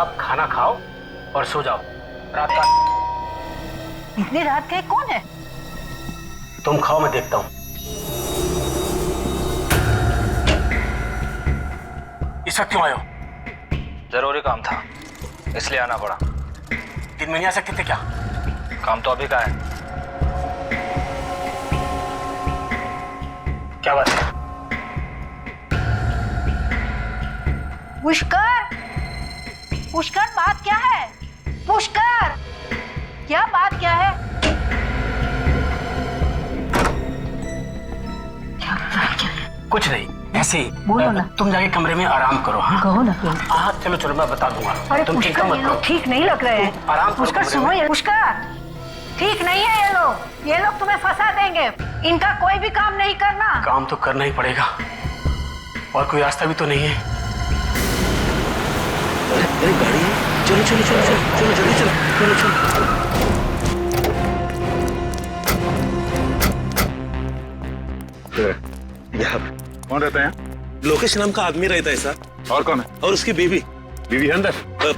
आप खाना खाओ और सो जाओ। रात का इतनी रात के कौन है? तुम खाओ, मैं देखता हूं। इस वक्त क्यों आए हो? जरूरी काम था इसलिए आना पड़ा। 3 महीने आ सकते थे क्या? काम तो अभी का है। क्या बात है? पुष्कर, पुष्कर बात क्या है? पुष्कर, क्या बात क्या है? कुछ नहीं, ऐसे ही। बोलो ना। तुम जाके कमरे में आराम करो। हाँ कहो ना क्यों? हाँ चलो चलो, मैं बता दूंगा। अरे तुम चिंता पुष्कर, मत ये करो। लोग ठीक नहीं लग रहे हैं। आराम करो पुष्कर कमरे सुनो, में। ये पुष्कर ठीक नहीं है। ये लोग तुम्हें फंसा देंगे। इनका कोई भी काम नहीं करना। काम तो करना ही पड़ेगा, और कोई रास्ता भी तो नहीं है। अरे गाड़ी है, चलो चलो चलो चलो चलो जल्दी चलो चलो चलो। यहाँ कौन रहता है? लोकेश नाम का आदमी रहता है साहब। और कौन है? और उसकी बीवी। बीवी है अंदर?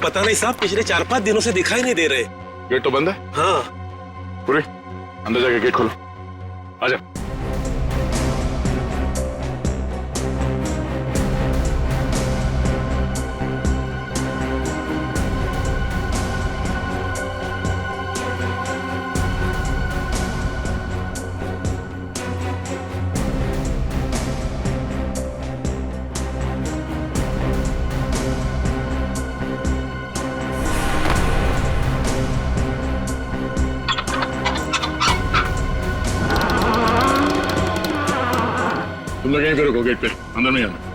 पता नहीं साहब, पिछले 4-5 दिनों से दिखाई नहीं दे रहे। गेट तो बंद है। हाँ पूरी अंदर जाके गेट खोलो। आजा। तुम लोग यहीं पे रुको, गेट पे, अंदर नहीं आना।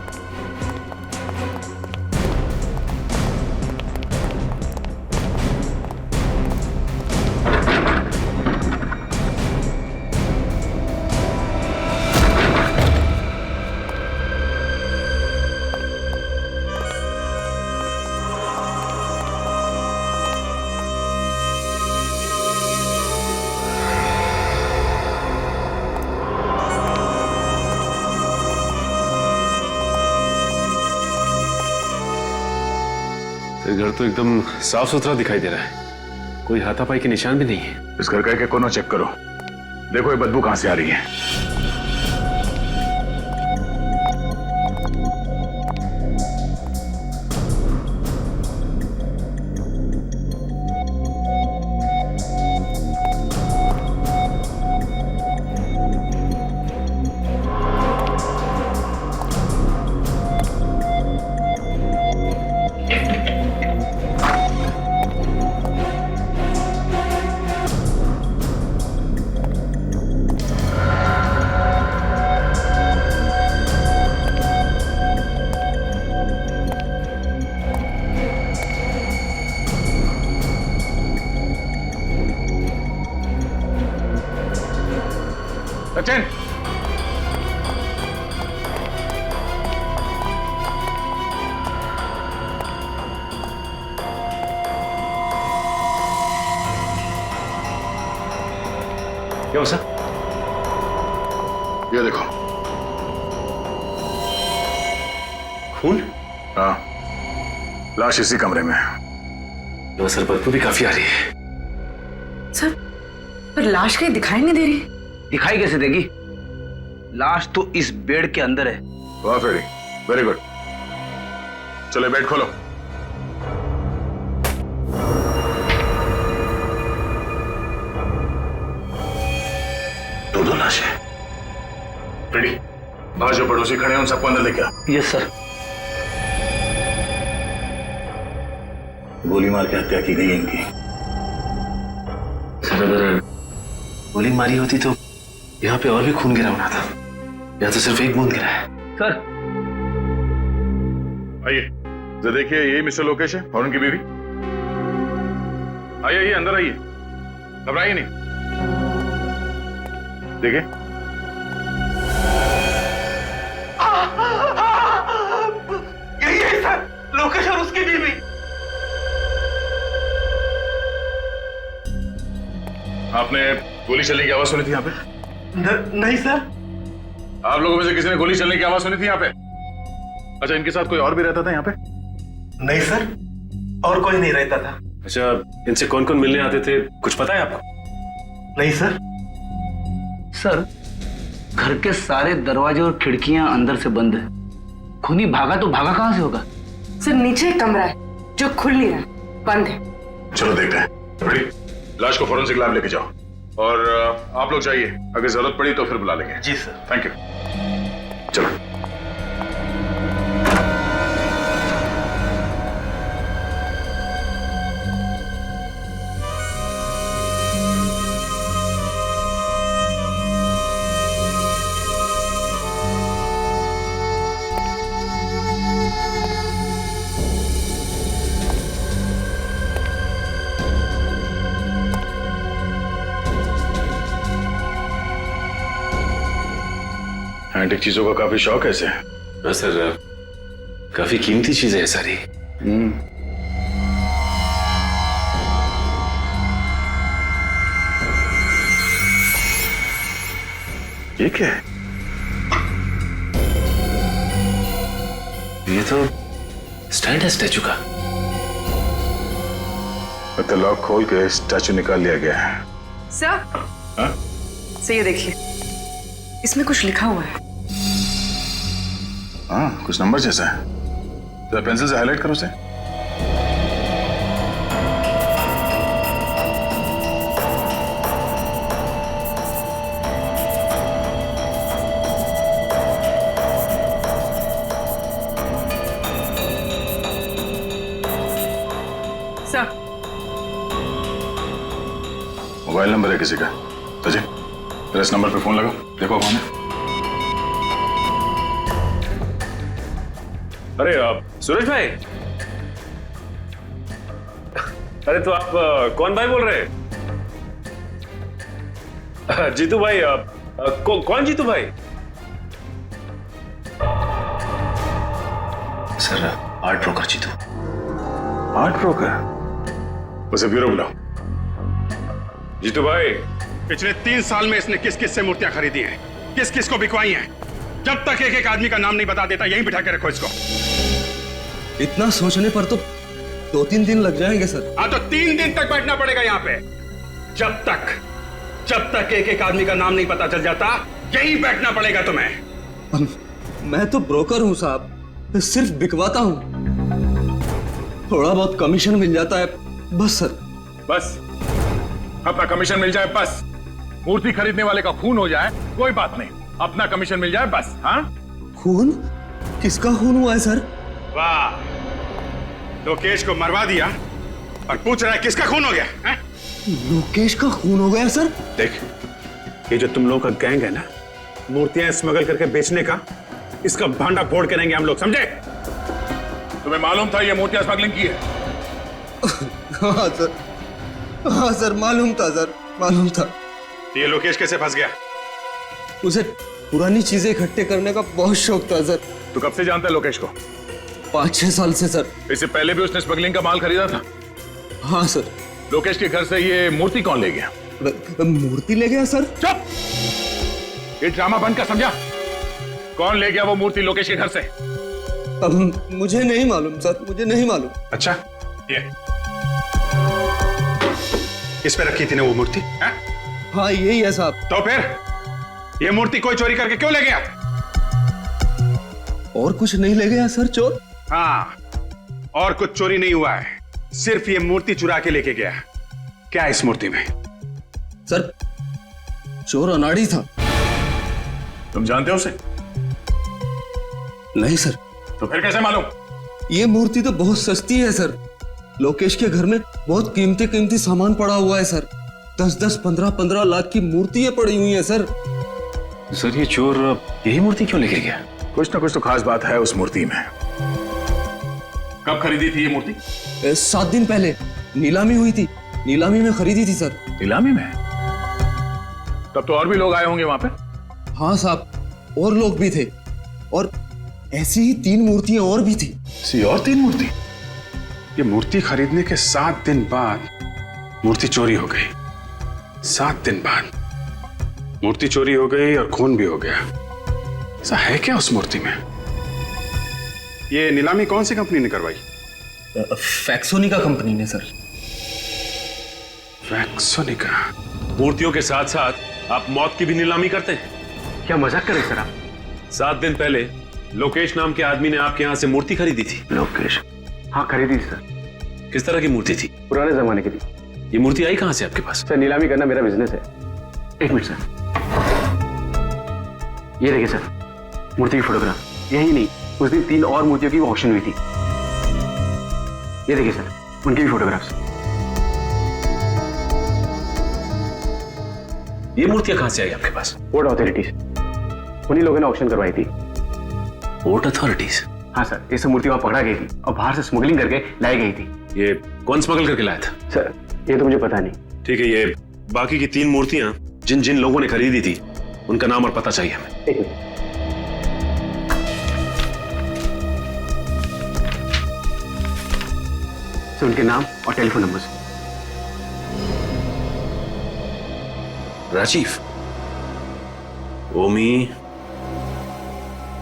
घर तो एकदम साफ सुथरा दिखाई दे रहा है, कोई हाथापाई के निशान भी नहीं है। इस घर का एक कोना चेक करो, देखो ये बदबू कहां से आ रही है। सचिन, क्या हो सर? ये देखो। खून? हाँ, लाश इसी कमरे में है। लो सर, बदबू भी काफी आ रही है। सर, पर लाश कहीं दिखाई नहीं दे रही। दिखाई कैसे देगी? लाश तो इस बेड के अंदर है। वाह फेरी, वेरी गुड। चलो बेड खोलो। दो लाश है। रेडी, बाहर जो पड़ोसी खड़े हैं उन सबको अंदर लेके आ। Yes sir. गोली मार के हत्या की गई है इनकी। सर अगर गोली मारी होती तो यहाँ पे और भी खून गिरा होना था, यहाँ तो सिर्फ एक बूंद गिरा है। सर आइए, जरा देखिए, यही मिस्टर लोकेश है और उनकी बीवी। आइए आइए, अंदर आइए, घबराइए नहीं। देखिए, यही है सर, लोकेश और उसकी बीवी। आपने गोली चलने की आवाज सुनी थी यहाँ पे? नहीं सर। आप लोगों में से किसी ने गोली चलने की आवाज सुनी थी यहाँ पे? अच्छा, इनके साथ कोई और भी रहता था यहाँ पे? नहीं सर, और कोई नहीं रहता था। अच्छा, इनसे कौन कौन मिलने आते थे, कुछ पता है आपको? नहीं सर। सर, घर के सारे दरवाजे और खिड़कियां अंदर से बंद है। खूनी भागा तो भागा कहां से होगा? सर नीचे एक कमरा है जो खुल नहीं रहा, बंद है। चलो देखते हैं। रेडी? लाश को फोरेंसिक लैब लेके जाओ और आप लोग जाइए, अगर जरूरत पड़ी तो फिर बुला लेंगे। जी सर। Thank you. चलो। एंटीक चीजों का काफी शौक है इसे। हाँ सर, काफी कीमती चीजें हैं सारी। ये क्या है? ये तो स्टैंड है स्टैचू का। तो लॉक खोल के स्टैचू निकाल लिया गया है। सर, हाँ? सर ये देखिए, इसमें कुछ लिखा हुआ है। हाँ, कुछ नंबर जैसा है। तो पेंसिल से हाईलाइट करो उसे। सर, मोबाइल नंबर है किसी का। तो जी, इस नंबर पे फोन लगाओ, देखो कौन है। अरे सूरज भाई, अरे तो आप कौन भाई बोल रहे हैं? जीतू भाई, कौन जीतू भाई? Sir, art broker Jitu. Art broker? उसे ब्यूरो बुलाओ। जीतू भाई, पिछले 3 साल में इसने किस किस से मूर्तियां खरीदी हैं, किस किस को बिकवाई हैं। जब तक एक एक आदमी का नाम नहीं बता देता, यहीं बिठा के रखो इसको। इतना सोचने पर तो 2-3 दिन लग जाएंगे सर। हाँ, तो 3 दिन तक बैठना पड़ेगा यहाँ पे। जब तक एक एक आदमी का नाम नहीं पता चल जाता, यहीं बैठना पड़ेगा तुम्हें। मैं तो ब्रोकर हूँ साहब, सिर्फ बिकवाता हूँ। थोड़ा बहुत कमीशन मिल जाता है बस सर। बस अपना कमीशन मिल जाए बस। मूर्ति खरीदने वाले का खून हो जाए कोई बात नहीं, अपना कमीशन मिल जाए बस। हाँ, खून? किसका खून हुआ है सर? वाह, लोकेश को मरवा दिया और पूछ रहा है किसका खून हो गया है? लोकेश का खून हो गया सर? देख, ये जो तुम लोगों का गैंग है ना, मूर्तियां स्मगल करके बेचने का, इसका भांडा फोड़ के रहेंगे हम लोग, समझे? तुम्हें मालूम था ये मूर्तियां स्मगलिंग की है? हाँ सर, हाँ सर, मालूम था सर, मालूम था। ये लोकेश कैसे फंस गया? उसे पुरानी चीजें इकट्ठे करने का बहुत शौक था सर। तू कब से जानता है लोकेश को? 5-6 साल से सर। इससे पहले भी उसने स्मगलिंग का माल खरीदा था? हाँ सर। लोकेश के घर से ये मूर्ति कौन ले गया? मूर्ति ले गया सर? चुप! ये ड्रामा बंद कर, समझा? कौन ले गया वो मूर्ति लोकेश के घर से? अब मुझे नहीं मालूम सर, मुझे नहीं मालूम। अच्छा, ये इस पे रखी थी ना वो मूर्ति? हाँ यही है साहब। तो फिर ये मूर्ति कोई चोरी करके क्यों ले गया? और कुछ नहीं ले गया सर चोर? हाँ, और कुछ चोरी नहीं हुआ है, सिर्फ ये मूर्ति चुरा के लेके गया। क्या है इस मूर्ति में? सर, चोर अनाड़ी था। तुम जानते हो उसे? नहीं सर। तो फिर कैसे मालूम? ये मूर्ति तो बहुत सस्ती है सर। लोकेश के घर में बहुत कीमती कीमती सामान पड़ा हुआ है सर। 10-10, 15-15 लाख की मूर्तियां पड़ी हुई हैं सर। सर ये चोर यही मूर्ति क्यों लेके गया? कुछ ना कुछ तो खास बात है उस मूर्ति में। कब खरीदी थी ये मूर्ति? 7 दिन पहले नीलामी हुई थी, नीलामी में खरीदी थी सर। नीलामी में? तब तो और भी लोग आए होंगे वहां पे? हाँ साहब, और लोग भी थे, और ऐसी ही 3 मूर्तियां और भी थी। और 3 मूर्ति? ये मूर्ति खरीदने के 7 दिन बाद मूर्ति चोरी हो गई। 7 दिन बाद मूर्ति चोरी हो गई और खून भी हो गया। ऐसा है क्या उस मूर्ति में? ये नीलामी कौन सी कंपनी ने करवाई? फैक्सोनिका कंपनी ने सर। वैक्सोनिका? मूर्तियों के साथ साथ आप मौत की भी नीलामी करते हैं? क्या मजाक कर रहे सर आप? 7 दिन पहले लोकेश नाम के आदमी ने आपके यहाँ से मूर्ति खरीदी थी। लोकेश? हाँ खरीदी थी सर। किस तरह की मूर्ति थी? पुराने जमाने की थी। ये मूर्ति आई कहाँ से आपके पास? सर नीलामी करना मेरा बिजनेस है। एक मिनट सर, ये देखिए सर, मूर्ति की फोटोग्राफ। यही नहीं, उस दिन 3 और मूर्तियों की ऑक्शन हुई थी। ये देखिए सर, उनकी भी फोटोग्राफ्स। ये मूर्तियां कहाँ से आई आपके पास? पोर्ट अथॉरिटीज, उन्हीं लोगों ने ऑक्शन करवाई थी। Port authorities? हाँ सर, ये सब मूर्ति वहां पकड़ा गई थी और बाहर से स्मगलिंग करके लाई गई थी। ये कौन स्मगल करके लाया था? सर ये तो मुझे पता नहीं। ठीक है, ये बाकी की 3 मूर्तियां जिन जिन लोगों ने खरीदी थी उनका नाम और पता चाहिए हमें। एक मिनट। सर उनके नाम और टेलीफोन नंबर। राजीव, ओमी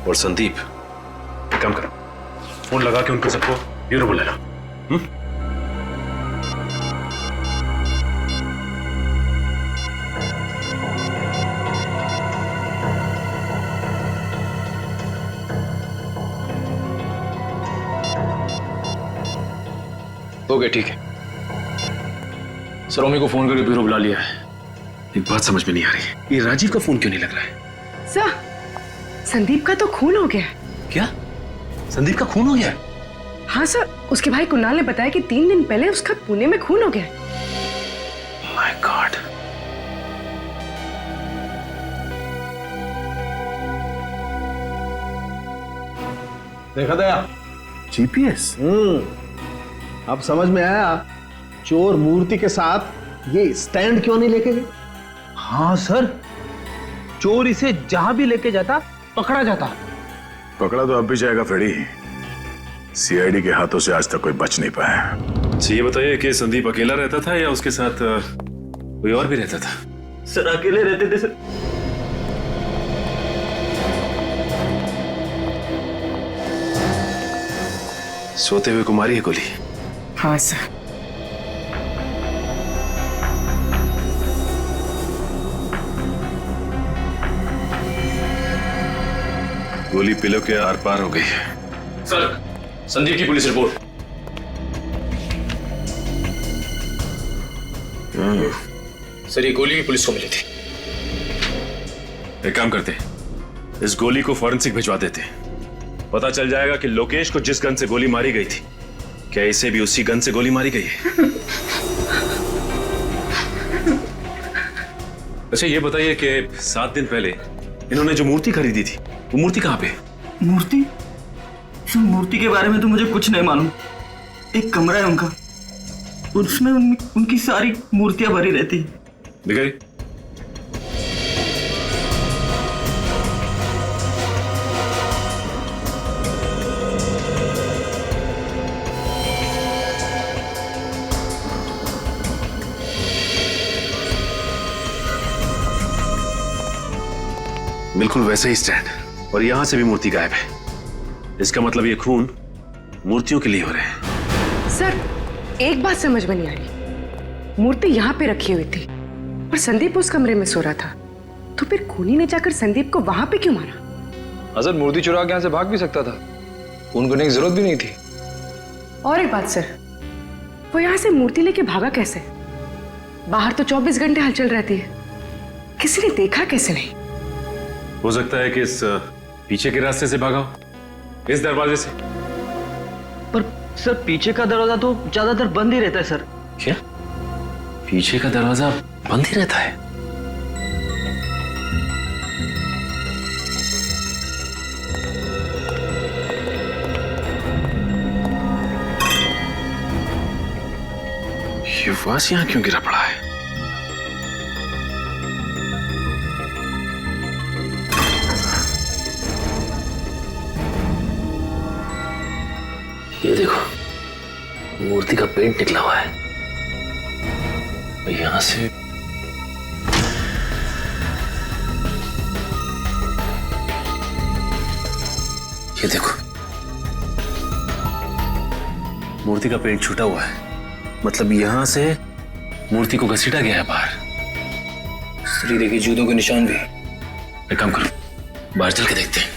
और संदीप, एक काम करो, फोन लगा के उनको सबको ब्यूरो बुला लो। ओके ठीक है सर, ओमी को फोन करके ब्यूरो बुला लिया है। एक बात समझ में नहीं आ रही, ये राजीव का फोन क्यों नहीं लग रहा है? सर, संदीप का तो खून हो गया है। क्या? संदीप का खून हो गया? हाँ सर, उसके भाई कुणाल ने बताया कि 3 दिन पहले उसका पुणे में खून हो गया। My God. देखा दया? जीपीएस? अब समझ में आया चोर मूर्ति के साथ ये स्टैंड क्यों नहीं लेके गए। हाँ सर, चोर इसे जहां भी लेके जाता पकड़ा जाता। पकड़ा तो अब भी जाएगा फ्रेडी। सीआईडी के हाथों से आज तक कोई बच नहीं पाया। अच्छा ये बताइए कि संदीप अकेला रहता था या उसके साथ कोई और भी रहता था? सर अकेले रहते थे सर। सोते हुए को मारी है गोली? हाँ सर। गोली पिलो के आर पार हो गई है। सर, संदीप की पुलिस रिपोर्ट। सर ये गोली भी पुलिस को मिली थी। एक काम करते, इस गोली को फॉरेंसिक भिजवा देते, पता चल जाएगा कि लोकेश को जिस गन से गोली मारी गई थी, क्या इसे भी उसी गन से गोली मारी गई है? अच्छा ये बताइए कि 7 दिन पहले इन्होंने जो मूर्ति खरीदी थी, वो मूर्ति कहाँ पे? मूर्ति? सर मूर्ति के बारे में तो मुझे कुछ नहीं मालूम। एक कमरा है उनका, उसमें उनकी सारी मूर्तियां भरी रहती है। दिखाई। बिल्कुल वैसे ही स्टैंड, और यहां से भी मूर्ति गायब है। इसका मतलब ये खून मूर्तियों के लिए हो रहे हैं। सर एक बात समझ में नहीं आ रही, मूर्ति यहाँ पे रखी हुई थी और संदीप उस कमरे में सो रहा था, तो फिर खूनी ने जाकर संदीप को वहां पे क्यों मारा? अजर मूर्ति चुरा के यहाँ से भाग भी सकता था, खून करने की जरूरत भी नहीं थी। और एक बात सर, वो यहाँ से मूर्ति लेके भागा कैसे? बाहर तो 24 घंटे हलचल रहती है, किसी ने देखा कैसे नहीं? हो सकता है कि इस पीछे के रास्ते से भागा हो, इस दरवाजे से। पर सर पीछे का दरवाजा तो ज्यादातर बंद ही रहता है सर। क्या? पीछे का दरवाजा बंद ही रहता है? ये वास यहां क्यों गिरा पड़ा है? ये देखो, मूर्ति का पेंट निकला हुआ है। यहां से ये देखो, मूर्ति का पेट छूटा हुआ है, मतलब यहां से मूर्ति को घसीटा गया है बाहर। सर ये देखिए जूतों के निशान भी। एक काम करो, बाहर चल के देखते हैं।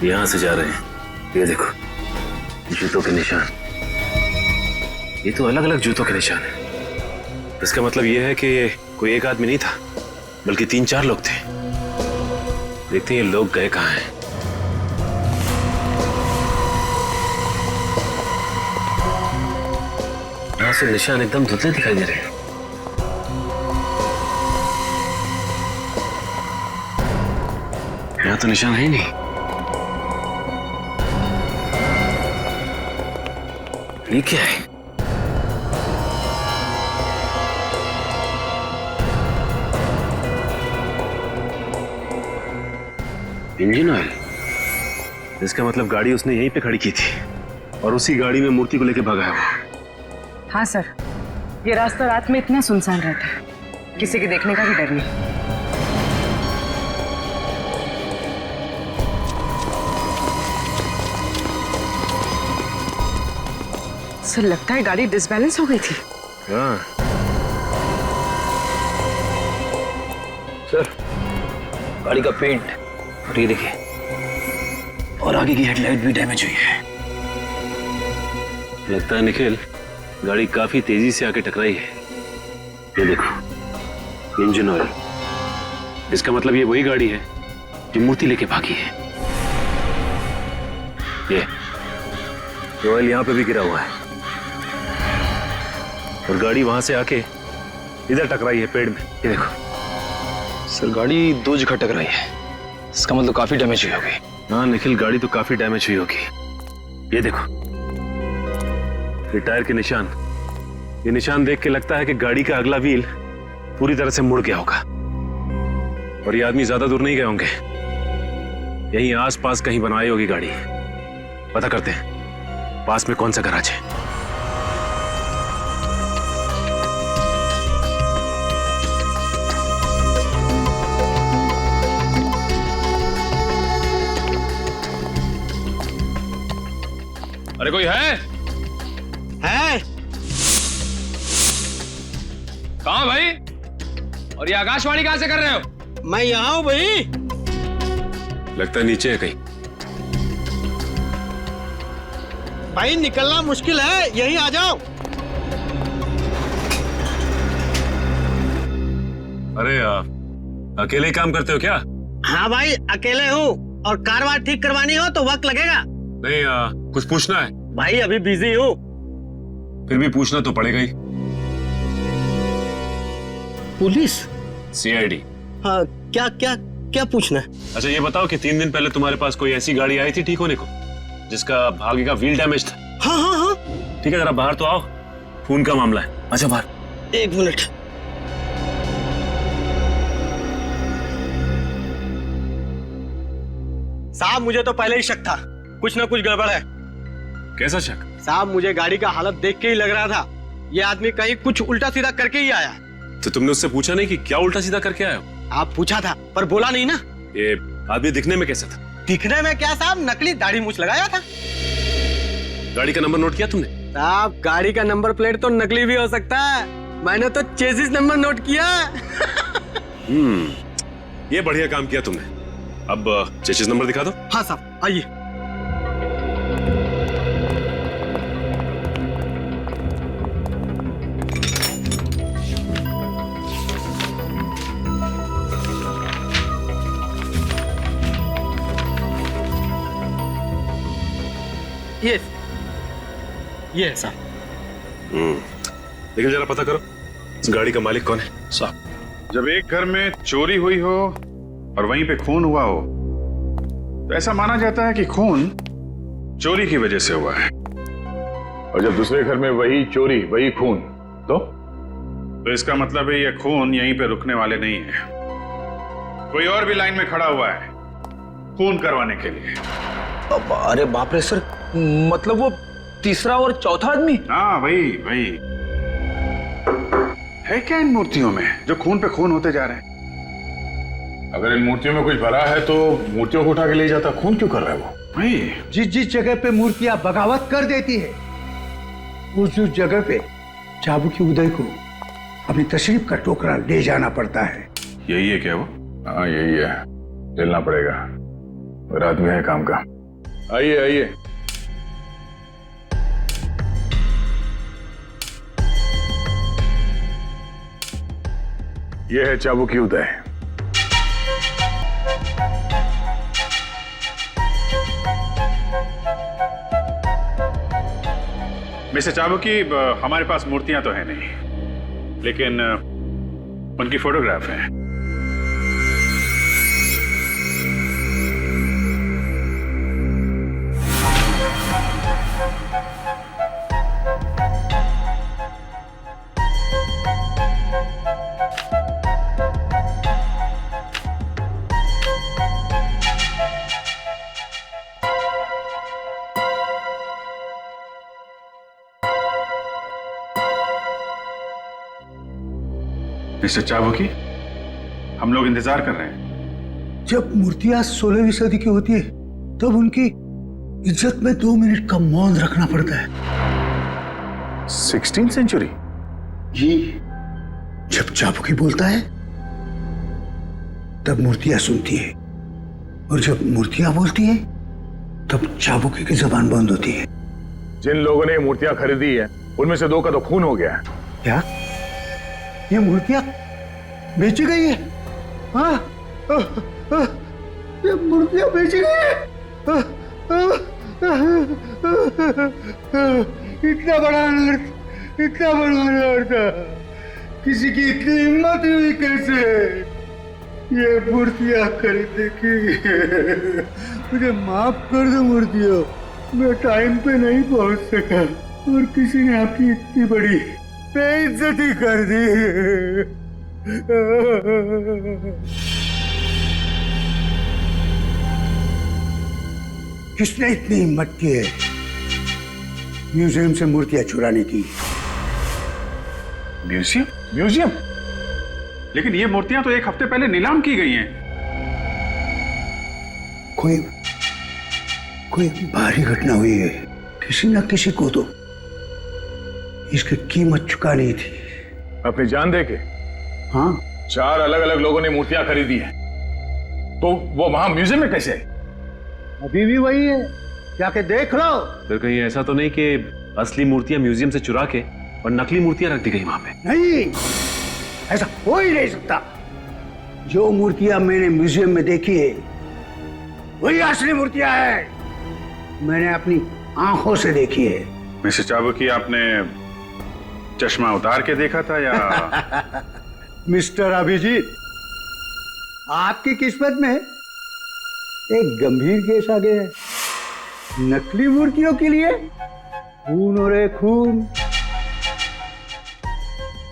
यहां से जा रहे हैं, ये देखो जूतों के निशान। ये तो अलग अलग जूतों के निशान है। इसका मतलब ये है कि ये कोई एक आदमी नहीं था, बल्कि 3-4 लोग थे। देखते हैं ये लोग गए कहां हैं। यहां से निशान एकदम धुंधले दिखाई दे रहे हैं। यहां तो निशान है ही नहीं। ये क्या है? Engine oil. इसका मतलब गाड़ी उसने यहीं पे खड़ी की थी और उसी गाड़ी में मूर्ति को लेके भागा है वो। हाँ सर, ये रास्ता रात में इतना सुनसान रहता है, किसी के देखने का भी डर नहीं। सर लगता है गाड़ी डिसबैलेंस हो गई थी। हाँ सर गाड़ी का पेंट और ये देखिए, और आगे की हेडलाइट भी डैमेज हुई है। लगता है निखिल गाड़ी काफी तेजी से आके टकराई है। ये देखो इंजन ऑयल। इसका मतलब ये वही गाड़ी है जो मूर्ति लेके भागी है। ये ऑयल यहां पे भी गिरा हुआ है और गाड़ी वहां से आके इधर टकराई है पेड़ में। ये देखो सर गाड़ी 2 जगह टकराई है, इसका मतलब काफी डैमेज हुई होगी। हाँ निखिल गाड़ी तो काफी डैमेज हुई होगी। ये देखो ये टायर के निशान। ये निशान देख के लगता है कि गाड़ी का अगला व्हील पूरी तरह से मुड़ गया होगा और ये आदमी ज्यादा दूर नहीं गए होंगे, यहीं आसपास कहीं बनवाई होगी गाड़ी। पता करते हैं पास में कौन सा गैराज है। अरे कोई है? कहाँ भाई? और ये आकाशवाणी कहां से कर रहे हो? मैं यहाँ हूँ भाई। लगता है नीचे है कहीं। भाई निकलना मुश्किल है, यहीं आ जाओ। अरे अकेले ही काम करते हो क्या? हाँ भाई अकेले हूँ, और कारवार ठीक करवानी हो तो वक्त लगेगा। नहीं कुछ पूछना है। भाई अभी बिजी हूँ। फिर भी पूछना तो पड़ेगा ही। पुलिस? सीआईडी। हाँ क्या क्या क्या पूछना है? अच्छा ये बताओ कि 3 दिन पहले तुम्हारे पास कोई ऐसी गाड़ी आई थी ठीक होने को जिसका आगे का व्हील डैमेज था? हाँ हाँ हाँ। ठीक है जरा बाहर तो आओ, खून का मामला है। अच्छा बाहर। 1 मिनट। साहब मुझे तो पहले ही शक था, कुछ ना कुछ गड़बड़ है। कैसा शक? साहब मुझे गाड़ी का हालत देख के ही लग रहा था ये आदमी कहीं कुछ उल्टा सीधा करके ही आया। तो तुमने उससे पूछा नहीं कि क्या उल्टा सीधा करके आया हो? आप पूछा था पर बोला नहीं ना। ये आदमी दिखने में कैसा था? दिखने में क्या साहब, नकली दाढ़ी मूछ लगाया था। गाड़ी का नंबर नोट किया तुमने? साहब गाड़ी का नंबर प्लेट तो नकली भी हो सकता है, मैंने तो चेसिस नंबर नोट किया। ये बढ़िया काम किया तुमने। अब चेसिस नंबर दिखा दो। हाँ साहब आइए। ये साहब। लेकिन जरा पता करो इस गाड़ी का मालिक कौन है। साहब जब एक घर में चोरी हुई हो और वहीं पे खून हुआ हो तो ऐसा माना जाता है कि खून चोरी की वजह से हुआ है, और जब दूसरे घर में वही चोरी वही खून तो इसका मतलब है ये खून यहीं पे रुकने वाले नहीं है, कोई और भी लाइन में खड़ा हुआ है खून करवाने के लिए। अरे बाप रे सर, मतलब वो तीसरा और चौथा आदमी? हाँ वही वही। है क्या इन मूर्तियों में जो खून पे खून होते जा रहे हैं? अगर इन मूर्तियों में कुछ भरा है तो मूर्तियों को उठा के ले जाता, खून क्यों कर रहा है वो? वही जिस जिस जगह पे मूर्तियां बगावत कर देती है उस जगह पे चाबुकी उदय को अपनी तशरीफ का टोकरा ले जाना पड़ता है। यही है क्या वो? हाँ यही है, चलना पड़ेगा, रात में है काम का। आइए आइए। यह है चाबुकी उदय। मिस्टर चाबुकी, हमारे पास मूर्तियां तो है नहीं, लेकिन उनकी फोटोग्राफ है। मिस्टर चाबुकी, हम लोग इंतजार कर रहे हैं। जब मूर्तियां 16वीं सदी की होती है तब उनकी इज्जत में 2 मिनट का मौन रखना पड़ता है। 16th century? जी, जब चाबुकी बोलता है तब मूर्तियां सुनती है, और जब मूर्तियां बोलती है तब चाबुकी की जबान बंद होती है। जिन लोगों ने ये मूर्तियां खरीदी है उनमें से 2 का तो खून हो गया है। क्या ये मूर्तियां बेची गई है? हाँ, ये मूर्तियां बेची गई है। इतना बड़ा अनर्थ, इतना बड़ा अनर्थ, किसी की इतनी हिम्मत हुई कैसे ये मूर्तियां खरीदने की? मुझे माफ कर दो मूर्तियों, मैं टाइम पे नहीं पहुंच सका और किसी ने आपकी इतनी बड़ी बेइज्जती कर दी। किसने इतनी हिम्मत की है म्यूजियम से मूर्तियां चुराने की? म्यूजियम? म्यूजियम? लेकिन ये मूर्तियां तो 1 हफ्ते पहले नीलाम की गई हैं। कोई भारी घटना हुई है, किसी न किसी को तो इसकी कीमत चुकानी थी। अपनी जान दे के? हाँ, 4 अलग अलग लोगों ने मूर्तियां खरीदी हैं, तो वो वहां म्यूजियम में कैसे? अभी भी वही है, जाके देख लो। फिर कहीं ऐसा तो नहीं कि असली मूर्तियां म्यूजियम से चुरा के और नकली मूर्तियां रख दी गई वहां पे? नहीं, ऐसा हो ही नहीं सकता। जो मूर्तियां मैंने म्यूजियम में देखी है वही असली मूर्तियां हैं, मैंने अपनी आंखों से देखी है। मिस्टर चाबुकी, आपने चश्मा उतार के देखा था या? मिस्टर अभिजीत, आपकी किस्मत में एक गंभीर केस आ गया है। नकली मूर्तियों के लिए खून हो रहे खून।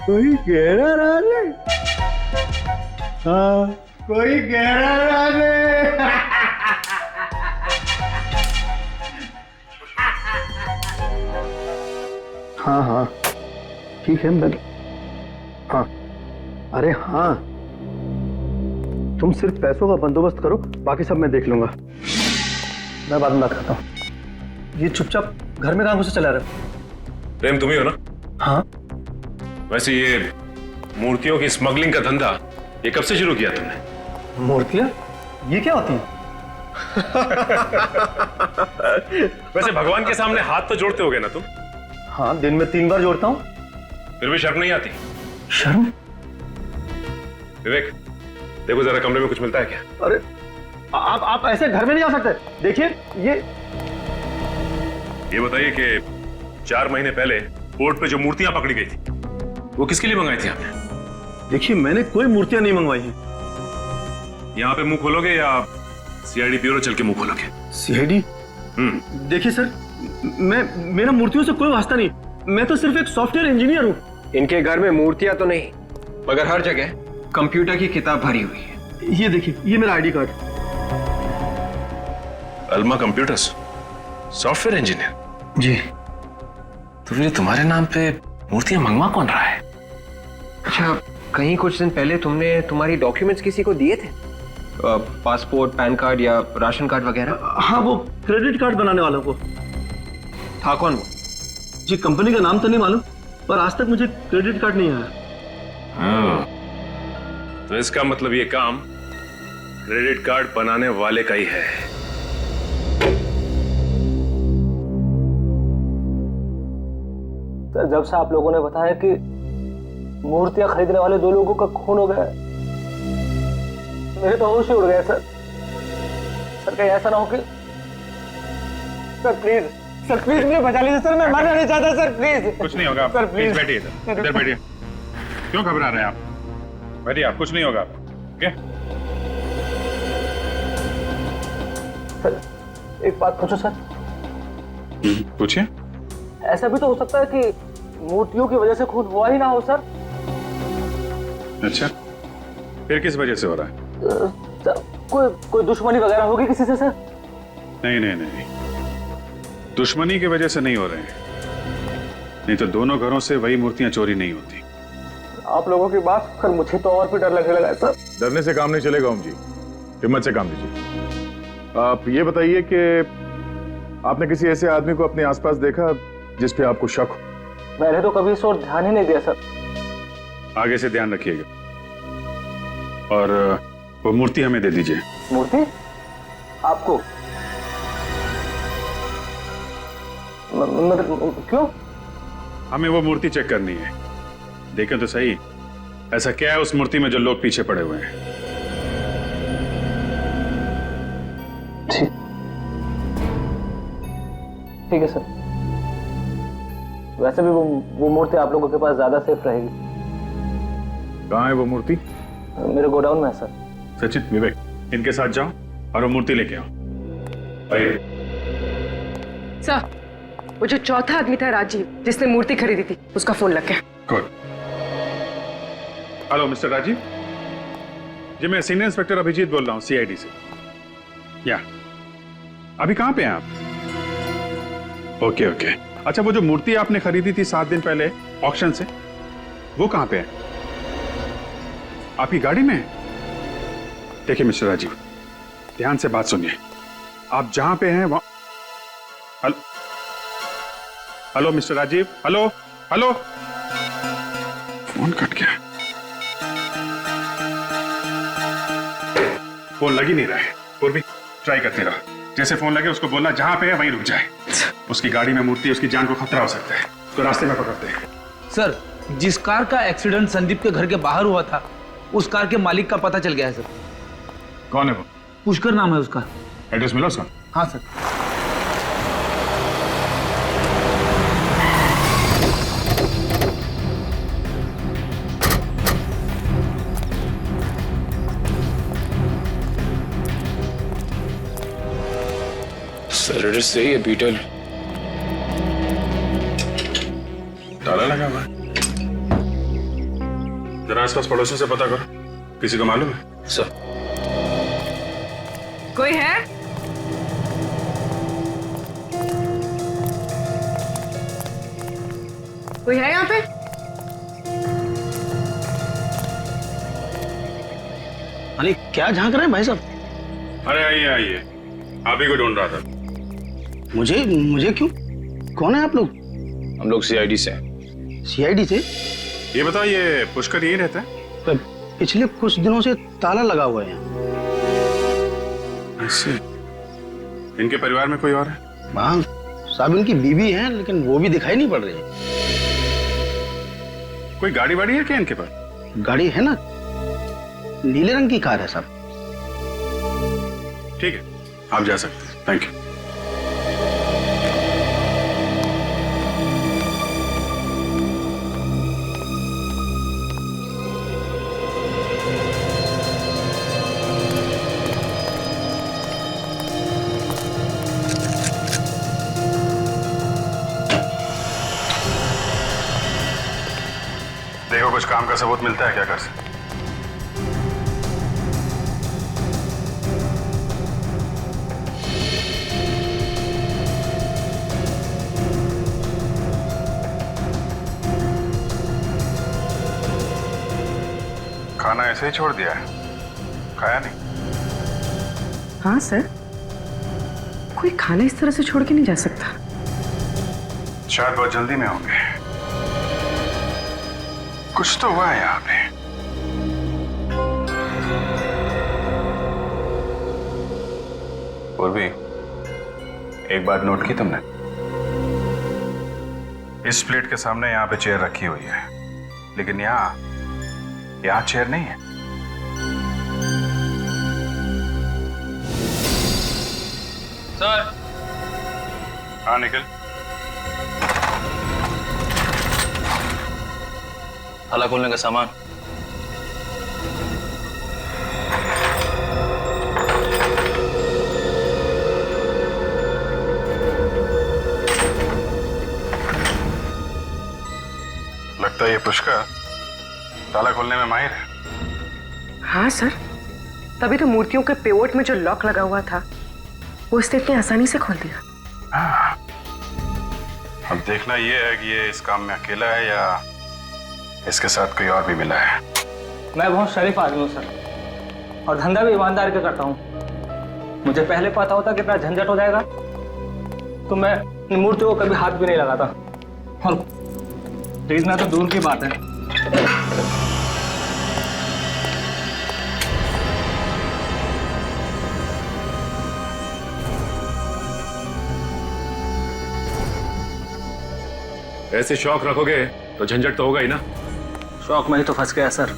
कोई गहरा राज है? हाँ, कोई गहरा राज है। हाँ हाँ ठीक है, मैं हाँ, अरे हाँ, तुम सिर्फ पैसों का बंदोबस्त करो, बाकी सब मैं देख लूंगा। मैं बाद में बात करता हूँ। ये चुपचाप घर में कहाँ घुसे चला रहे हो? प्रेम तुम ही हो ना? हाँ। वैसे ये मूर्तियों की स्मगलिंग का धंधा ये कब से शुरू किया तुमने? मूर्तियाँ? ये क्या होती है? वैसे भगवान के सामने हाथ तो जोड़ते होगे ना तुम? हाँ, दिन में 3 बार जोड़ता हूँ। फिर भी शर्म नहीं आती? शर्म? विवेक, देखो जरा कमरे में कुछ मिलता है क्या? अरे आप ऐसे घर में नहीं आ सकते। देखिए ये बताइए कि 4 महीने पहले पोर्ट पे जो मूर्तियां पकड़ी गई थी वो किसके लिए मंगाई थी आपने? देखिए, मैंने कोई मूर्तियां नहीं मंगवाई हैं। यहाँ पे मुंह खोलोगे या सीआईडी ब्यूरो चल के मुंह खोलोगे? सीआईडी? देखिए सर, मेरा मूर्तियों से कोई वास्ता नहीं, मैं तो सिर्फ एक सॉफ्टवेयर इंजीनियर हूँ। इनके घर में मूर्तियां तो नहीं, मगर हर जगह कंप्यूटर की किताब भरी हुई है। ये देखिए, ये मेरा ID card. Alma Computers, software engineer? जी। तो फिर तुम्हारे नाम पे मूर्तियां मंगवा कौन रहा है? अच्छा, कहीं कुछ दिन पहले तुमने तुम्हारी डॉक्यूमेंट्स किसी को दिए थे? पासपोर्ट, पैन कार्ड या राशन कार्ड वगैरह? हाँ, वो क्रेडिट कार्ड बनाने वालों को। था कौन वो? जी कंपनी का नाम तो नहीं मालूम, पर आज तक मुझे क्रेडिट कार्ड नहीं आया। हाँ, तो इसका मतलब ये काम क्रेडिट कार्ड बनाने वाले का ही है। सर, जब से आप लोगों ने बताया कि मूर्तियां खरीदने वाले 2 लोगों का खून हो गया, मेरे तो होश ही उड़ गए सर। सर कहीं ऐसा ना हो कि सर प्लीज मुझे बचा लीजिए सर, मैं मरना नहीं चाहता सर, प्लीज। कुछ नहीं होगा सर, प्लीज प्लीज। बैठिए सर, इधर बैठिए। क्यों घबरा रहे हैं आप? बैठिए आप, कुछ नहीं होगा। ओके सर एक बात पूछो सर, पूछिए। ऐसा भी तो हो सकता है कि मूर्तियों की वजह से खून हुआ ही ना हो सर। अच्छा, फिर किस वजह से हो रहा है? सर, कोई दुश्मनी वगैरह होगी किसी से सर? नहीं नहीं नहीं, दुश्मनी की वजह से नहीं हो रहे हैं, नहीं तो दोनों घरों से वही मूर्तियां चोरी नहीं होती। आप लोगों की बात कर मुझे तो और भी डर लगने लगा है सर। डरने से काम नहीं चलेगा ओम जी, हिम्मत से काम लीजिए। आप ये बताइए कि आपने किसी ऐसे आदमी को अपने आसपास देखा जिस पे आपको शक हो? मैंने तो कभी इस ओर ध्यान ही नहीं दिया सर। आगे से ध्यान रखिएगा, और वो मूर्ति हमें दे दीजिए। मूर्ति आपको? मतलब क्यों? हमें वो मूर्ति चेक करनी है, देखें तो सही ऐसा क्या है उस मूर्ति में जो लोग पीछे पड़े हुए हैं। ठीक है सर। वैसे भी वो मूर्ति आप लोगों के पास ज्यादा सेफ रहेगी। कहाँ है वो मूर्ति? मेरे गोडाउन में है सर। सचिन, विवेक, इनके साथ जाओ और वो मूर्ति लेके आओ। आइए। सर, वो जो चौथा आदमी था राजीव जिसने मूर्ति खरीदी थी, उसका फोन लग गया। गुड। हेलो मिस्टर राजीव जी, मैं सीनियर इंस्पेक्टर अभिजीत बोल रहा हूँ सीआईडी से। या अभी कहाँ पे हैं आप? Okay okay. अच्छा, वो जो मूर्ति आपने खरीदी थी 7 दिन पहले ऑक्शन से, वो कहाँ पे है? आपकी गाड़ी में है? देखिए मिस्टर राजीव, ध्यान से बात सुनिए। आप जहां पे हैं वहां। Hello mister Rajiv, hello hello. Phone cut गया, फोन लग ही नहीं रहा है। और भी ट्राई करते रहो, जैसे फोन लगे उसको बोलना जहां पे है वहीं रुक जाए। उसकी गाड़ी में मूर्ति, उसकी जान को खतरा हो सकता है, उसको रास्ते में पकड़ते हैं। सर, जिस कार का एक्सीडेंट संदीप के घर के बाहर हुआ था, उस कार के मालिक का पता चल गया है सर। कौन है वो? पुष्कर नाम है उसका। एड्रेस मिला उसका? हाँ सर। सर एड्रेस सही है, बीटल। ताला लगा हुआ है। जरा आसपास पड़ोसियों से पता करो, किसी को मालूम है? सर। कोई है? कोई है यहाँ पे? अरे क्या झांक रहे हैं भाई साहब? अरे आइए आइए, आप ही को ढूंढ रहा था। मुझे क्यों? कौन है आप लोग? हम लोग सीआईडी से हैं। सीआईडी से? ये बताओ, ये पुष्कर यही रहता है? पिछले कुछ दिनों से ताला लगा हुआ है। ऐसे इनके परिवार में कोई और है? हाँ साहब, इनकी बीवी है, लेकिन वो भी दिखाई नहीं पड़ रही है। कोई गाड़ी वाड़ी है क्या इनके पास? गाड़ी है ना, नीले रंग की कार है साहब। ठीक है, आप जा सकते हैं। Thank you. देखो कुछ काम का सबूत मिलता है क्या घर से? खाना ऐसे ही छोड़ दिया है, खाया नहीं? हाँ सर, कोई खाना इस तरह से छोड़ के नहीं जा सकता। शायद बहुत जल्दी में होंगे। कुछ तो हुआ है यहाँ पे। और भी एक बात नोट की तुमने? इस प्लेट के सामने यहाँ पे चेयर रखी हुई है, लेकिन यहाँ चेयर नहीं है। सर। हाँ निखिल। ताला खोलने का सामान। लगता है ये पुष्कर ताला खोलने में माहिर है। हाँ सर, तभी तो मूर्तियों के पेवोट में जो लॉक लगा हुआ था वो इसने इतनी आसानी से खोल दिया। हाँ। अब देखना ये है कि ये इस काम में अकेला है या इसके साथ कोई और भी मिला है। मैं बहुत शरीफ आदमी हूँ सर, और धंधा भी ईमानदार के करता हूँ। मुझे पहले पता होता कितना झंझट हो जाएगा तो मैं इन मूर्तियों को कभी हाथ भी नहीं लगाता, और खरीदना तो दूर की बात है। ऐसे शौक रखोगे तो झंझट तो होगा ही ना। शौक में ही तो फंस गया सर।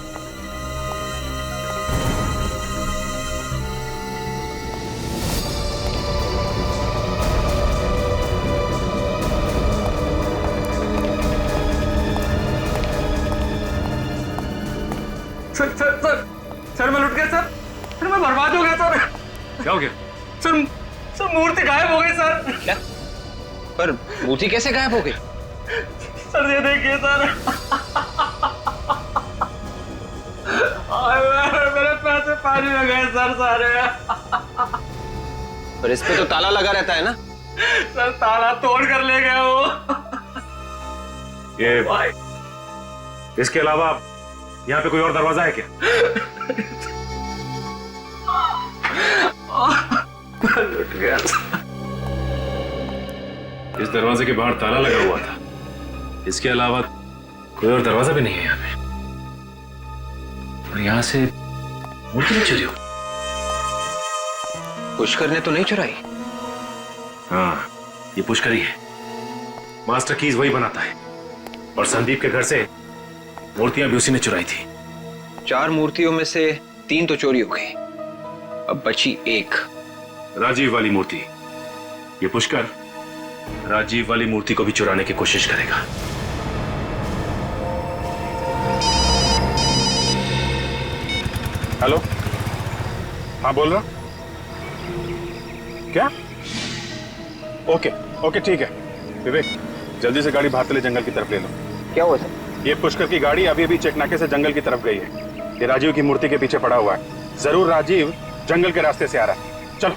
सर मैं लुट गया सर। सर मैं बर्बाद हो गया सर। क्या हो गया? सर मूर्ति गायब हो गई सर। क्या? पर मूर्ति कैसे गायब हो गई? सर ये देखिए सर। मेरे पैसे पानी में गए सर सारे। पर इस पे तो ताला लगा रहता है ना। सर ताला तोड़ कर ले गया वो। ये इसके अलावा यहाँ पे कोई और दरवाजा है क्या? लुट गया। इस दरवाजे के बाहर ताला लगा हुआ था, इसके अलावा कोई और दरवाजा भी नहीं है यहाँ पे। और यहाँ से मूर्ति नहीं चुरी हो? पुष्कर ने तो नहीं चुराई? हाँ, ये पुष्कर ही है। मास्टर कीज वही बनाता है, और संदीप के घर से मूर्तियां भी उसी ने चुराई थी। 4 मूर्तियों में से 3 तो चोरी हो गई, अब बची एक, राजीव वाली मूर्ति। ये पुष्कर राजीव वाली मूर्ति को भी चुराने की कोशिश करेगा। हेलो, हाँ बोल रहा। क्या? ओके ठीक है। विवेक जल्दी से गाड़ी भातले जंगल की तरफ ले लो। क्या हुआ सर? ये पुष्कर की गाड़ी अभी अभी चेकनाके से जंगल की तरफ गई है। ये राजीव की मूर्ति के पीछे पड़ा हुआ है। जरूर राजीव जंगल के रास्ते से आ रहा है। चलो।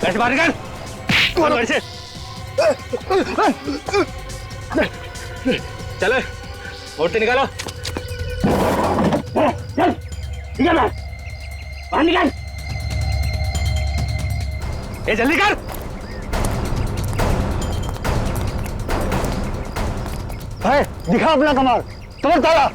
ऐसे बाहर निकल। कौन ऐसे? चलो मूर्ति निकालो। चल निकल बाहर निकल। ये जल्दी कर। है दिखा अपना कमाल। तोड़ ताला।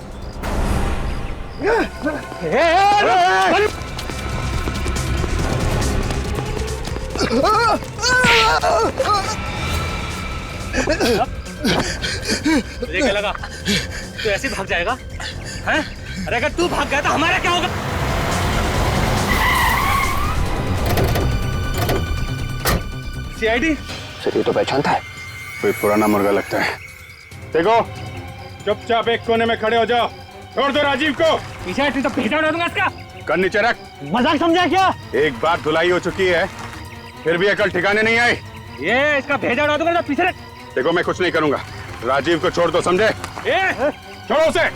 तुझे क्या लगा तू ऐसे भाग जाएगा? हैं? अरे अगर तू भाग गया तो हमारा क्या होगा? सीआईडी? सर ये तो पहचानता है। कोई पुराना मुर्गा लगता है। देखो चुपचाप एक कोने में खड़े हो जाओ। छोड़ दो राजीव को। पीछे तो भेजा उड़ा दूंगा इसका। कर नीचे रख। मजाक समझा क्या? एक बार धुलाई हो चुकी है, फिर भी अकल ठिकाने नहीं आई। ये इसका भेजा उड़ा दूंगा। पीछे रख। देखो मैं कुछ नहीं करूंगा। राजीव को छोड़ दो, समझे? छोड़ो उसे।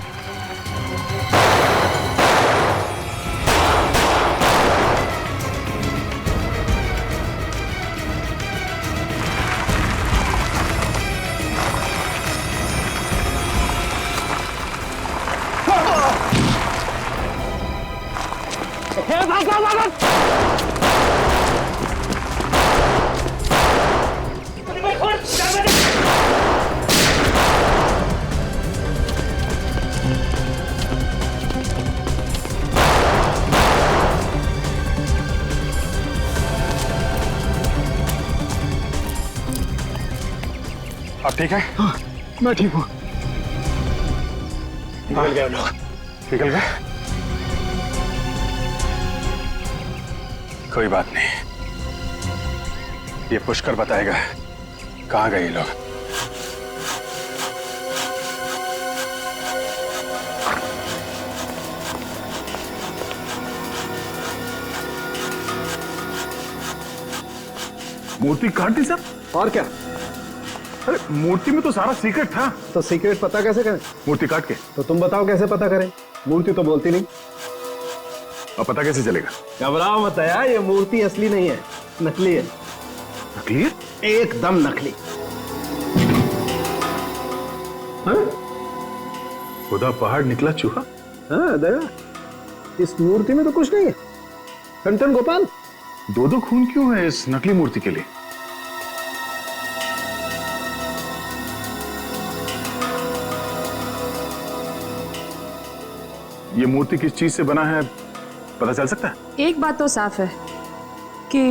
आप ठीक है? हाँ, मैं ठीक हूँ। निकल गए लोग। निकल गए? कोई बात नहीं, ये पुष्कर बताएगा कहाँ गए ये लोग। मूर्ति काट दी सर? और क्या? अरे मूर्ति में तो सारा सीक्रेट था। तो सीक्रेट पता कैसे करें? मूर्ति काट के। तो तुम बताओ कैसे पता करें? मूर्ति तो बोलती नहीं। अब पता कैसे चलेगा? घबराओ मत यार, ये मूर्ति असली नहीं है, नकली है। नकली है? एकदम नकली। हाँ? खुदा पहाड़ निकला चूहा। हाँ दया, इस मूर्ति में तो कुछ नहीं है। टन गोपाल, दो खून क्यों है इस नकली मूर्ति के लिए? ये मूर्ति किस चीज से बना है पता चल सकता है? एक बात तो साफ है कि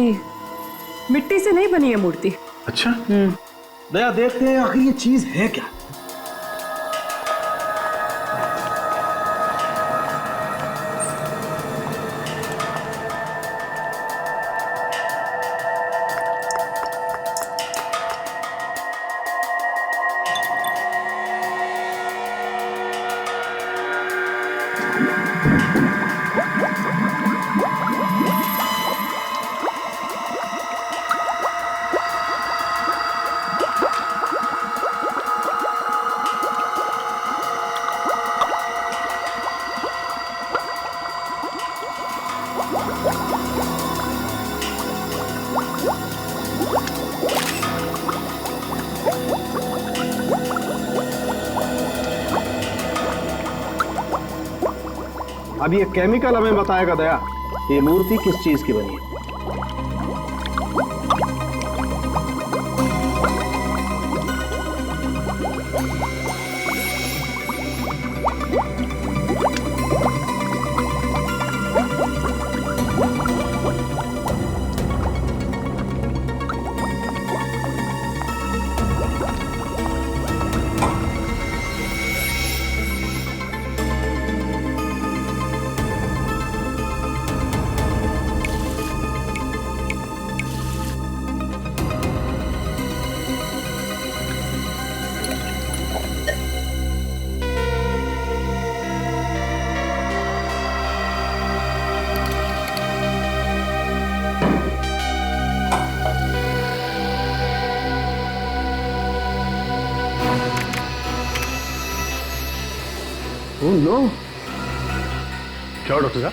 मिट्टी से नहीं बनी है मूर्ति। अच्छा। दया देखते हैं आखिर ये चीज है क्या। अब ये केमिकल हमें बताएगा दया, ये मूर्ति किस चीज की बनी है। ओह नो, क्या डॉक्टर साहब?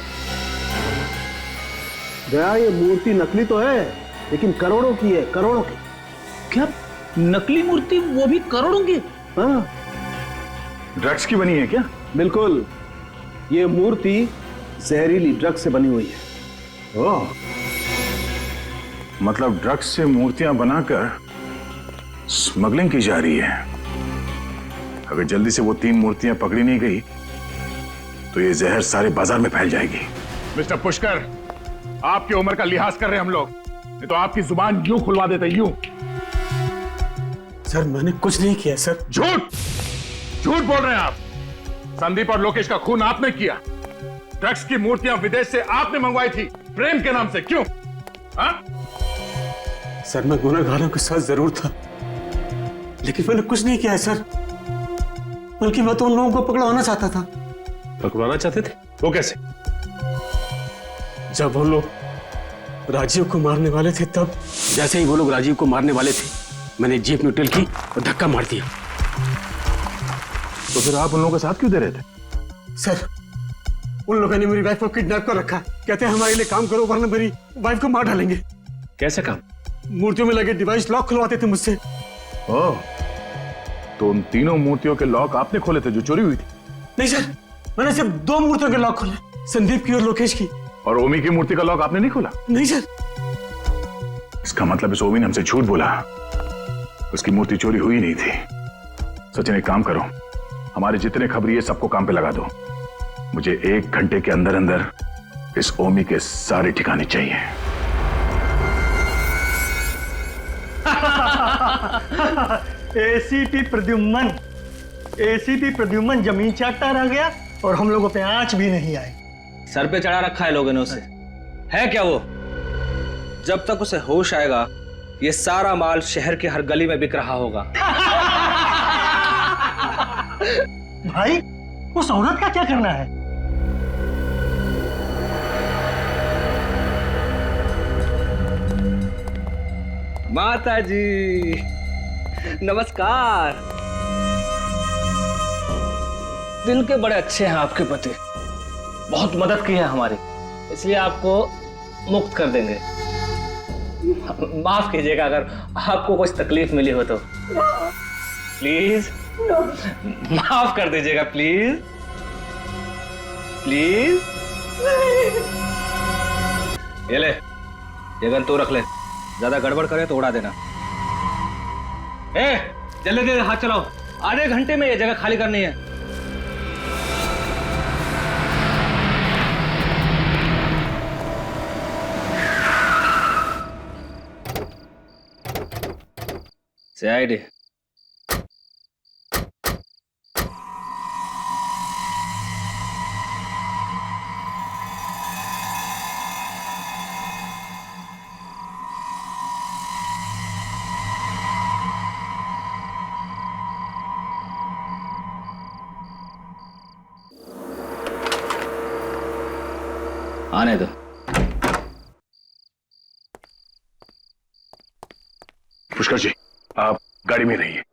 दया ये मूर्ति नकली तो है, लेकिन करोड़ों की है, करोड़ों की। क्या नकली मूर्ति, वो भी करोड़ों की? हाँ, ड्रग्स की बनी है क्या? बिल्कुल, ये मूर्ति जहरीली ड्रग्स से बनी हुई है। ओह, मतलब ड्रग्स से मूर्तियां बनाकर स्मगलिंग की जा रही है। अगर जल्दी से वो 3 मूर्तियां पकड़ी नहीं गई तो ये जहर सारे बाजार में फैल जाएगी। मिस्टर पुष्कर, आपकी उम्र का लिहाज कर रहे हैं हम लोग, नहीं तो आपकी जुबान यूं खुलवा देते, यूं। सर मैंने कुछ नहीं किया सर। झूठ झूठ बोल रहे हैं आप। संदीप और लोकेश का खून आपने किया। ड्रग्स की मूर्तियां विदेश से आपने मंगवाई थी, प्रेम के नाम से, क्यों? हाँ? सर मैं गुनहगारों के साथ जरूर था, लेकिन मैंने कुछ नहीं किया है सर, बल्कि मैं तो उन लोगों को पकड़वाना चाहता था। पकड़वाना चाहते थे? वो कैसे? जब वो लोग राजीव को मारने वाले थे, तब जैसे ही वो लोग राजीव को मारने वाले थे, मैंने जीप न्यूट्रल की और धक्का मार दिया। तो फिर आप उन लोगों के साथ क्यों दे रहे थे? सर उन लोगों ने मेरी वाइफ को किडनैप कर रखा, कहते हैं हमारे लिए काम करो वरना मेरी वाइफ को मार डालेंगे। कैसे काम? मूर्तियों में लगे डिवाइस लॉक खुलवाते थे मुझसे। ओह, तो उन तीनों मूर्तियों के लॉक आपने खोले थे जो चोरी हुई थी? नहीं सर, मैंने सिर्फ 2 मूर्तियों के लॉक खोले, संदीप की और लोकेश की। और ओमी की मूर्ति का लॉक आपने नहीं खोला? नहीं सर। इसका मतलब इस ओमी ने हमसे झूठ बोला, उसकी मूर्ति चोरी हुई नहीं थी। सचिन एक काम करो, हमारे जितने खबरिए सबको काम पे लगा दो। मुझे 1 घंटे के अंदर अंदर इस ओमी के सारे ठिकाने चाहिए। एसीपी प्रद्युम्न जमीन चाटता रह गया और हम लोगों पे आंच भी नहीं आई। सर पे चढ़ा रखा है लोगों ने उसे, है क्या वो? जब तक उसे होश आएगा ये सारा माल शहर के हर गली में बिक रहा होगा। भाई उस औरत का क्या करना है? माता जी नमस्कार। दिल के बड़े अच्छे हैं आपके पति, बहुत मदद की है हमारी, इसलिए आपको मुक्त कर देंगे। माफ कीजिएगा अगर आपको कुछ तकलीफ मिली हो तो। प्लीज माफ कर दीजिएगा, प्लीज प्लीज। ये ले, ये गन तू रख ले, ज्यादा गड़बड़ करे तो उड़ा देना। जल्दी जल्दी हाथ चलाओ, आधे घंटे में ये जगह खाली करनी है। CID आने दो। पुष्कर जी, आप गाड़ी में रहिए।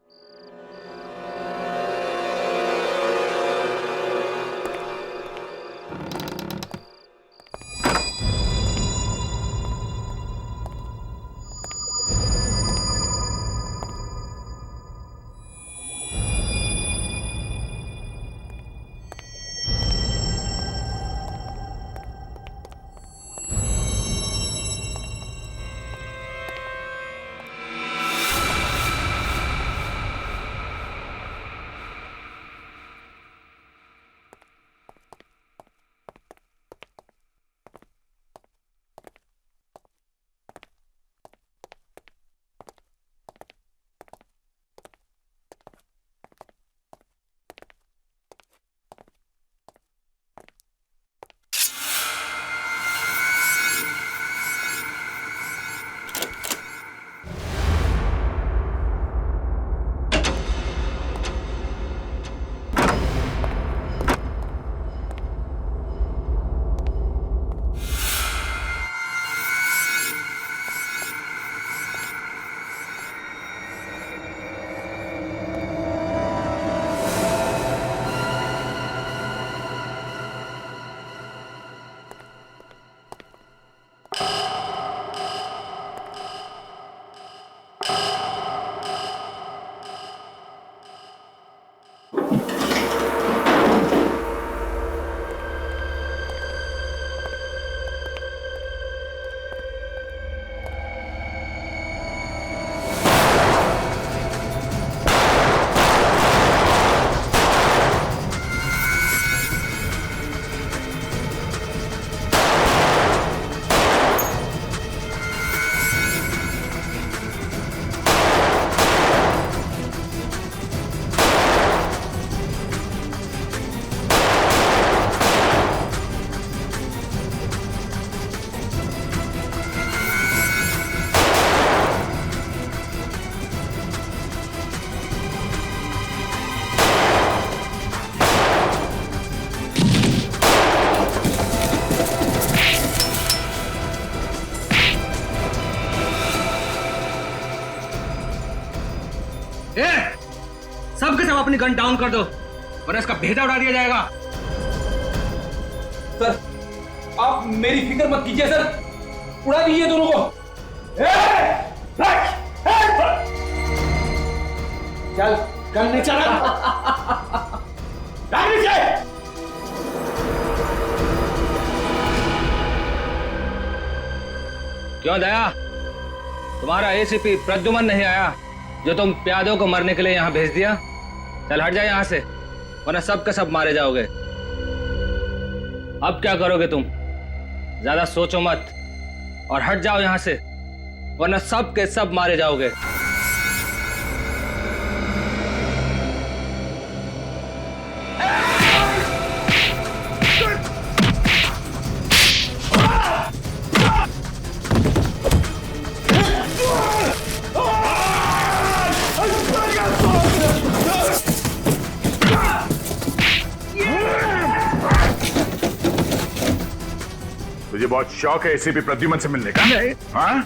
सबके सब अपनी गन डाउन कर दो वरना इसका भेजा उड़ा दिया जाएगा। सर आप मेरी फिक्र मत कीजिए सर, उड़ा दीजिए दोनों को। चल गन नहीं चला। क्यों दया, तुम्हारा एसीपी प्रद्युमन नहीं आया जो तुम प्यादों को मरने के लिए यहाँ भेज दिया? चल हट जाए यहाँ से, वरना सब के सब मारे जाओगे। अब क्या करोगे तुम? ज्यादा सोचो मत और हट जाओ यहाँ से, वरना सब के सब मारे जाओगे। तुझे बहुत शौक है एसीपी प्रद्युमन से मिलने का? हाँ,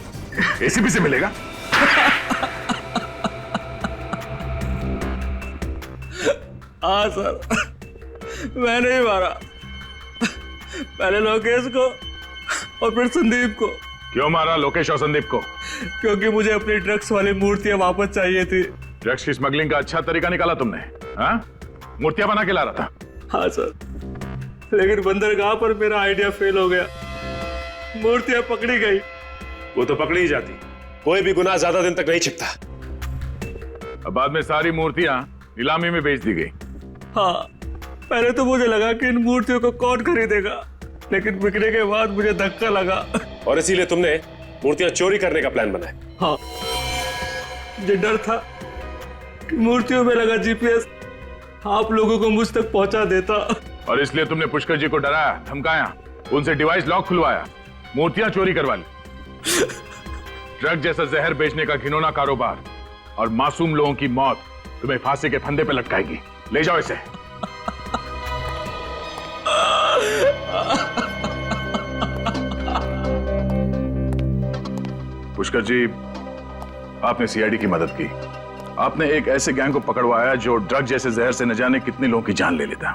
एसीपी से मिलेगा? हाँ सर, मैंने ही मारा, पहले लोकेश को और फिर संदीप को। क्यों मारा लोकेश और संदीप को? क्योंकि मुझे अपनी ड्रग्स वाली मूर्तियां वापस चाहिए थी। ड्रग्स की स्मगलिंग का अच्छा तरीका निकाला तुमने। हाँ, मूर्तियां बना के ला रहा था। हाँ सर, लेकिन बंदरगाह पर मेरा आइडिया फेल हो गया, मूर्तियां पकड़ी गई। वो तो पकड़ी ही जाती, कोई भी गुनाह ज्यादा दिन तक नहीं छिपता। अब बाद में सारी मूर्तियां नीलामी में बेच दी गई। हाँ, पहले तो मुझे लगा कि इन मूर्तियों को कौन खरीदेगा, लेकिन बिकने के बाद मुझे धक्का लगा और इसीलिए तुमने मूर्तियां चोरी करने का प्लान बनाया। हाँ, मुझे डर था कि मूर्तियों में लगा जीपीएस आप लोगों को मुझ तक पहुंचा देता। और इसलिए तुमने पुष्कर जी को डराया, धमकाया, उनसे डिवाइस लॉक खुलवाया, मूर्तियां चोरी करवा ली। ड्रग जैसा जहर बेचने का घिनौना कारोबार और मासूम लोगों की मौत तुम्हें फांसी के फंदे पे लटकाएगी। ले जाओ इसे। पुष्कर जी, आपने सीआईडी की मदद की, आपने एक ऐसे गैंग को पकड़वाया जो ड्रग जैसे जहर से न जाने कितने लोगों की जान ले लेता।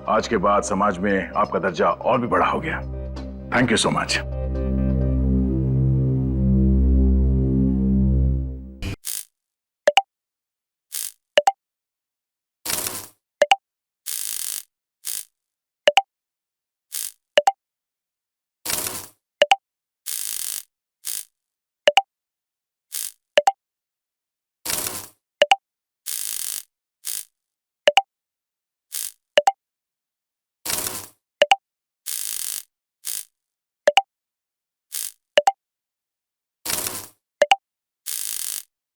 आज के बाद समाज में आपका दर्जा और भी बड़ा हो गया। Thank you so much.